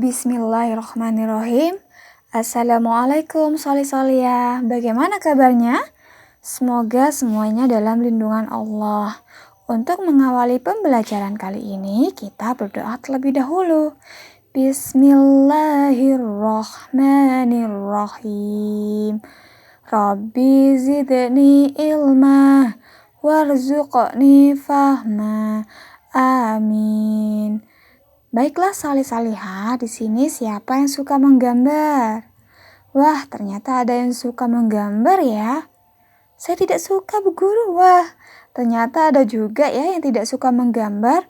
Bismillahirrahmanirrahim. Assalamualaikum Soliya. Bagaimana kabarnya? Semoga semuanya dalam lindungan Allah. Untuk mengawali pembelajaran kali ini, kita berdoa terlebih dahulu. Bismillahirrahmanirrahim. Rabbi zidni ilma warzuqni fahma. Amin. Baiklah salih-salihah, di sini siapa yang suka menggambar? Wah, ternyata ada yang suka menggambar ya. Saya tidak suka, Bu Guru. Wah, ternyata ada juga ya yang tidak suka menggambar,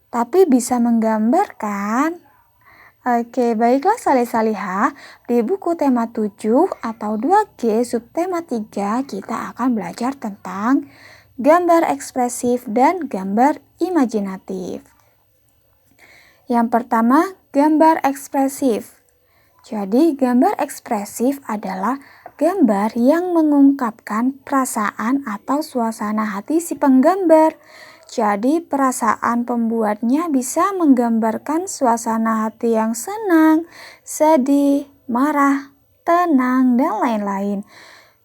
tapi bisa menggambar kan? Oke, baiklah salih-salihah. Di buku tema 7 atau 2G subtema 3 kita akan belajar tentang gambar ekspresif dan gambar imajinatif. Yang pertama, gambar ekspresif. Jadi, gambar ekspresif adalah gambar yang mengungkapkan perasaan atau suasana hati si penggambar. Jadi, perasaan pembuatnya bisa menggambarkan suasana hati yang senang, sedih, marah, tenang, dan lain-lain.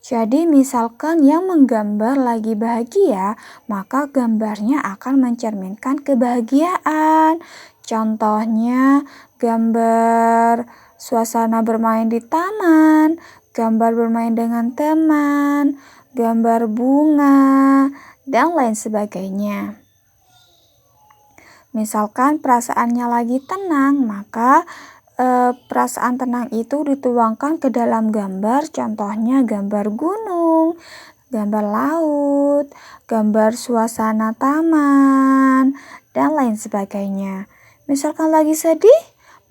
Jadi, misalkan yang menggambar lagi bahagia, maka gambarnya akan mencerminkan kebahagiaan. Contohnya, gambar suasana bermain di taman, gambar bermain dengan teman, gambar bunga, dan lain sebagainya. Misalkan perasaannya lagi tenang, maka perasaan tenang itu dituangkan ke dalam gambar, contohnya gambar gunung, gambar laut, gambar suasana taman, dan lain sebagainya. Misalkan lagi sedih,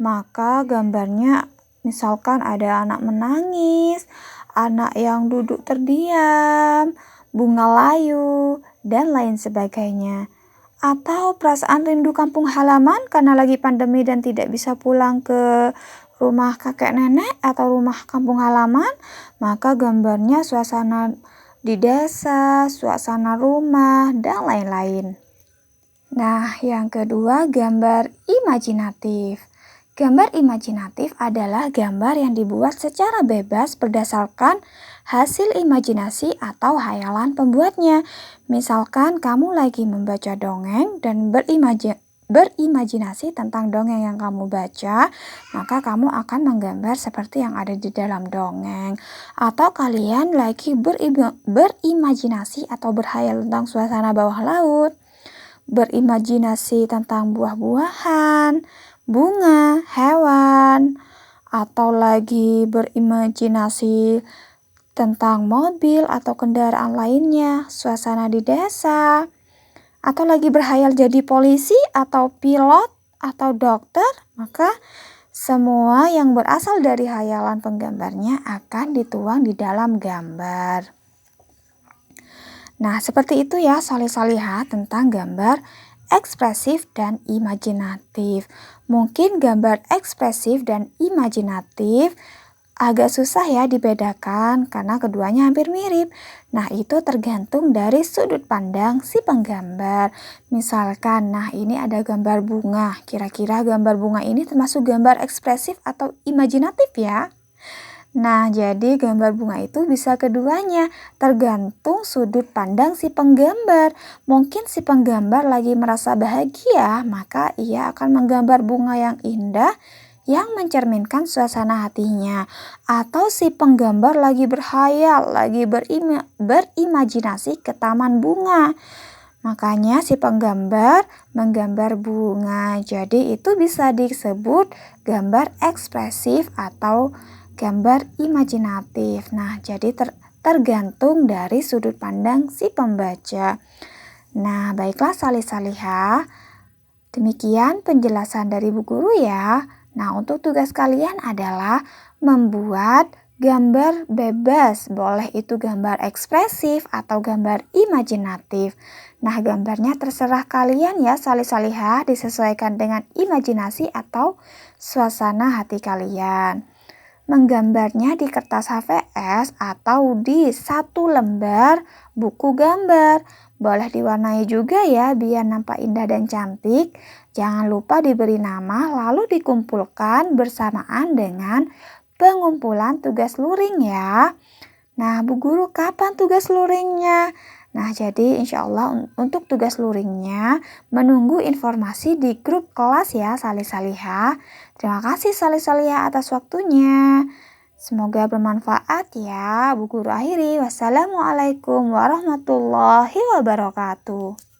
maka gambarnya misalkan ada anak menangis, anak yang duduk terdiam, bunga layu, dan lain sebagainya. Atau perasaan rindu kampung halaman karena lagi pandemi dan tidak bisa pulang ke rumah kakek nenek atau rumah kampung halaman, maka gambarnya suasana di desa, suasana rumah, dan lain-lain. Nah, yang kedua, gambar imajinatif. Gambar imajinatif adalah gambar yang dibuat secara bebas berdasarkan hasil imajinasi atau hayalan pembuatnya. Misalkan kamu lagi membaca dongeng dan berimajinasi tentang dongeng yang kamu baca, maka kamu akan menggambar seperti yang ada di dalam dongeng. Atau kalian lagi berimajinasi atau berhayal tentang suasana bawah laut, berimajinasi tentang buah-buahan, bunga, hewan, atau lagi berimajinasi tentang mobil atau kendaraan lainnya, suasana di desa, atau lagi berhayal jadi polisi atau pilot atau dokter, maka semua yang berasal dari hayalan penggambarnya akan dituang di dalam gambar. Nah, seperti itu ya salih-salihah tentang gambar ekspresif dan imajinatif. Mungkin gambar ekspresif dan imajinatif agak susah ya dibedakan karena keduanya hampir mirip. Nah, itu tergantung dari sudut pandang si penggambar. Misalkan, nah ini ada gambar bunga. Kira-kira gambar bunga ini termasuk gambar ekspresif atau imajinatif ya? Nah, jadi gambar bunga itu bisa keduanya, tergantung sudut pandang si penggambar. Mungkin si penggambar lagi merasa bahagia, maka ia akan menggambar bunga yang indah yang mencerminkan suasana hatinya. Atau si penggambar lagi berhayal, lagi berimajinasi ke taman bunga. Makanya si penggambar menggambar bunga. Jadi itu bisa disebut gambar ekspresif atau gambar imajinatif. Nah, jadi tergantung dari sudut pandang si pembaca. Nah, baiklah salih-salihah. Demikian penjelasan dari Bu Guru ya. Nah, untuk tugas kalian adalah membuat gambar bebas. Boleh itu gambar ekspresif atau gambar imajinatif. Nah, gambarnya terserah kalian ya salih-salihah, disesuaikan dengan imajinasi atau suasana hati kalian. Menggambarnya di kertas HVS atau di satu lembar buku gambar. Boleh diwarnai juga ya biar nampak indah dan cantik. Jangan lupa diberi nama lalu dikumpulkan bersamaan dengan pengumpulan tugas luring ya. Nah, Bu Guru kapan tugas luringnya? Nah, jadi insya Allah untuk tugas luringnya menunggu informasi di grup kelas ya Salih Salihah. Terima kasih Salih Salihah atas waktunya. Semoga bermanfaat ya. Bu Guru akhiri. Wassalamualaikum warahmatullahi wabarakatuh.